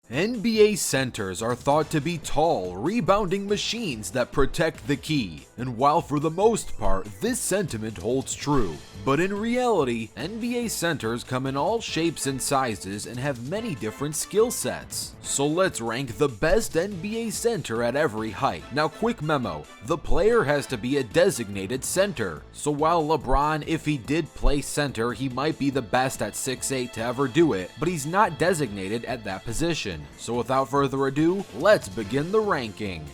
NBA centers are thought to be tall, rebounding machines that protect the key, and while for the most part this sentiment holds true, but in reality, NBA centers come in all shapes and sizes and have many different skill sets. So let's rank the best NBA center at every height. Now quick memo, the player has to be a designated center, so while LeBron, if he did play center, he might be the best at 6'8" to ever do it, but he's not designated at that position. So without further ado, let's begin the ranking.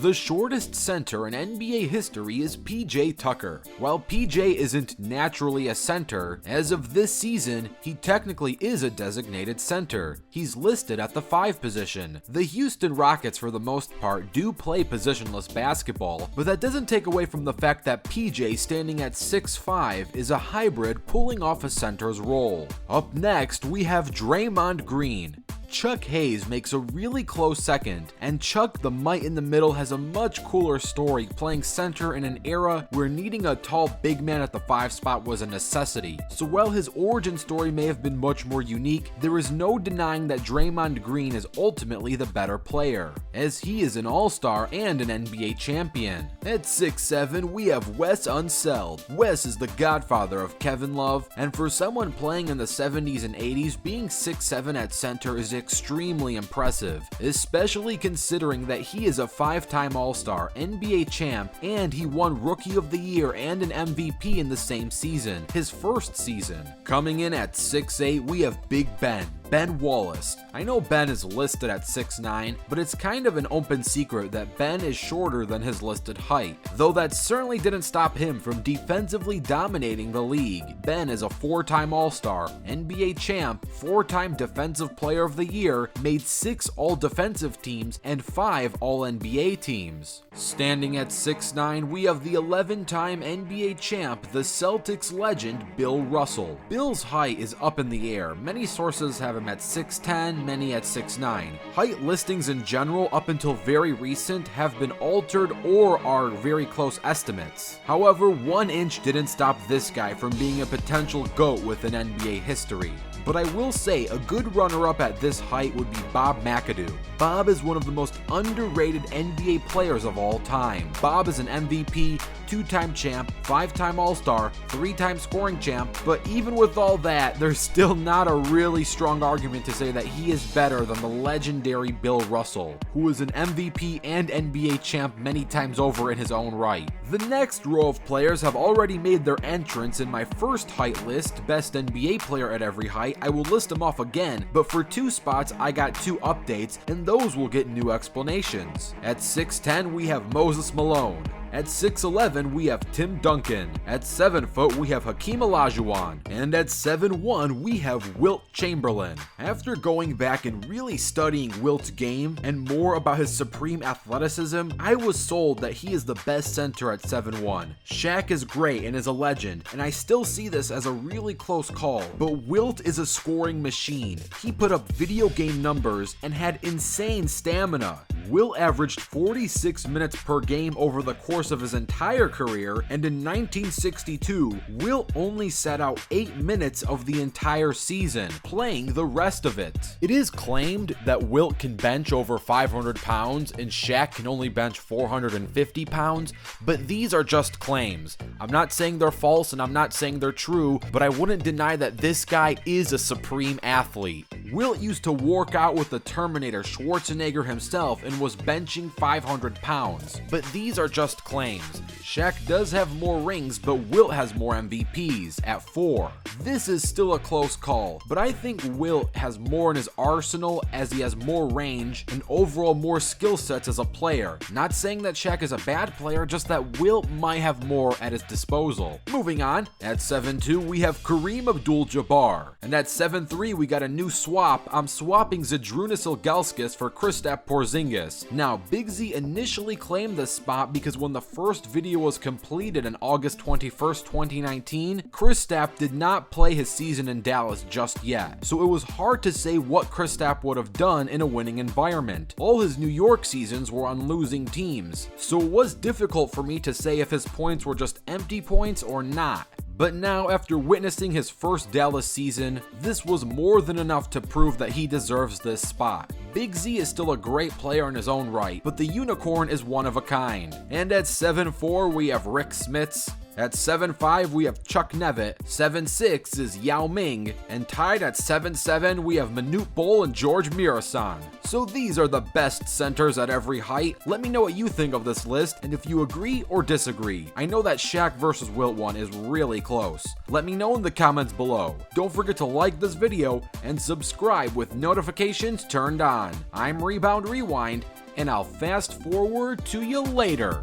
The shortest center in NBA history is PJ Tucker. While PJ isn't naturally a center, as of this season, he technically is a designated center. He's listed at the 5 position. The Houston Rockets, for the most part, do play positionless basketball, but that doesn't take away from the fact that PJ, standing at 6'5", is a hybrid pulling off a center's role. Up next, we have Draymond Green. Chuck Hayes makes a really close second, and Chuck the Mite in the middle has a much cooler story playing center in an era where needing a tall big man at the 5 spot was a necessity. So while his origin story may have been much more unique, there is no denying that Draymond Green is ultimately the better player, as he is an all-star and an NBA champion. At 6'7", we have Wes Unseld. Wes is the godfather of Kevin Love, and for someone playing in the 70s and 80s, being 6'7" at center is extremely impressive, especially considering that he is a 5-time All-Star, NBA champ, and he won Rookie of the Year and an MVP in the same season, his first season. Coming in at 6'8", we have Big Ben Wallace. I know Ben is listed at 6'9", but it's kind of an open secret that Ben is shorter than his listed height, though that certainly didn't stop him from defensively dominating the league. Ben is a 4-time All-Star, NBA champ, 4-time Defensive Player of the Year, made 6 All-Defensive teams and 5 All-NBA teams. Standing at 6'9", we have the 11-time NBA champ, the Celtics legend Bill Russell. Bill's height is up in the air. Many sources have him at 6'10", many at 6'9". Height listings in general up until very recent have been altered or are very close estimates. However, 1 inch didn't stop this guy from being a potential GOAT within NBA history. But I will say a good runner-up at this height would be Bob McAdoo. Bob is one of the most underrated NBA players of all time. Bob is an MVP, 2-time champ, 5-time All-Star, 3-time scoring champ, but even with all that, there's still not a really strong argument to say that he is better than the legendary Bill Russell, who is an MVP and NBA champ many times over in his own right. The next row of players have already made their entrance in my first height list, best NBA player at every height. I will list them off again, but for 2 spots I got 2 updates, and those will get new explanations. At 6'10", we have Moses Malone. At 6'11", we have Tim Duncan. At 7 foot, we have Hakeem Olajuwon. And at 7'1", we have Wilt Chamberlain. After going back and really studying Wilt's game and more about his supreme athleticism, I was sold that he is the best center at 7'1". Shaq is great and is a legend, and I still see this as a really close call, but Wilt is a scoring machine. He put up video game numbers and had insane stamina. Wilt averaged 46 minutes per game over the course of his entire career, and in 1962, Wilt only sat out 8 minutes of the entire season, playing the rest of it. It is claimed that Wilt can bench over 500 pounds and Shaq can only bench 450 pounds, but these are just claims. I'm not saying they're false and I'm not saying they're true, but I wouldn't deny that this guy is a supreme athlete. Wilt used to work out with the Terminator Schwarzenegger himself and was benching 500 pounds, but these are just claims. Shaq does have more rings, but Wilt has more MVPs at 4. This is still a close call, but I think Wilt has more in his arsenal as he has more range and overall more skill sets as a player. Not saying that Shaq is a bad player, just that Wilt might have more at his disposal. Moving on, at 7'2", we have Kareem Abdul-Jabbar, and at 7'3", we got a new swap. I'm swapping Zydrunas Ilgauskas for Kristaps Porzingis. Now, Big Z initially claimed this spot because when the first video was completed on August 21st, 2019, Kristaps did not play his season in Dallas just yet, so it was hard to say what Kristaps would have done in a winning environment. All his New York seasons were on losing teams, so it was difficult for me to say if his points were just empty points or not. But now, after witnessing his first Dallas season, this was more than enough to prove that he deserves this spot. Big Z is still a great player in his own right, but the unicorn is one of a kind. And at 7'4", we have Rick Smits. At 7'5", we have Chuck Nevitt, 7'6" is Yao Ming, and tied at 7'7", we have Manute Bol and George Mirasan. So these are the best centers at every height. Let me know what you think of this list, and if you agree or disagree. I know that Shaq versus Wilt one is really close. Let me know in the comments below. Don't forget to like this video and subscribe with notifications turned on. I'm Rebound Rewind, and I'll fast forward to you later.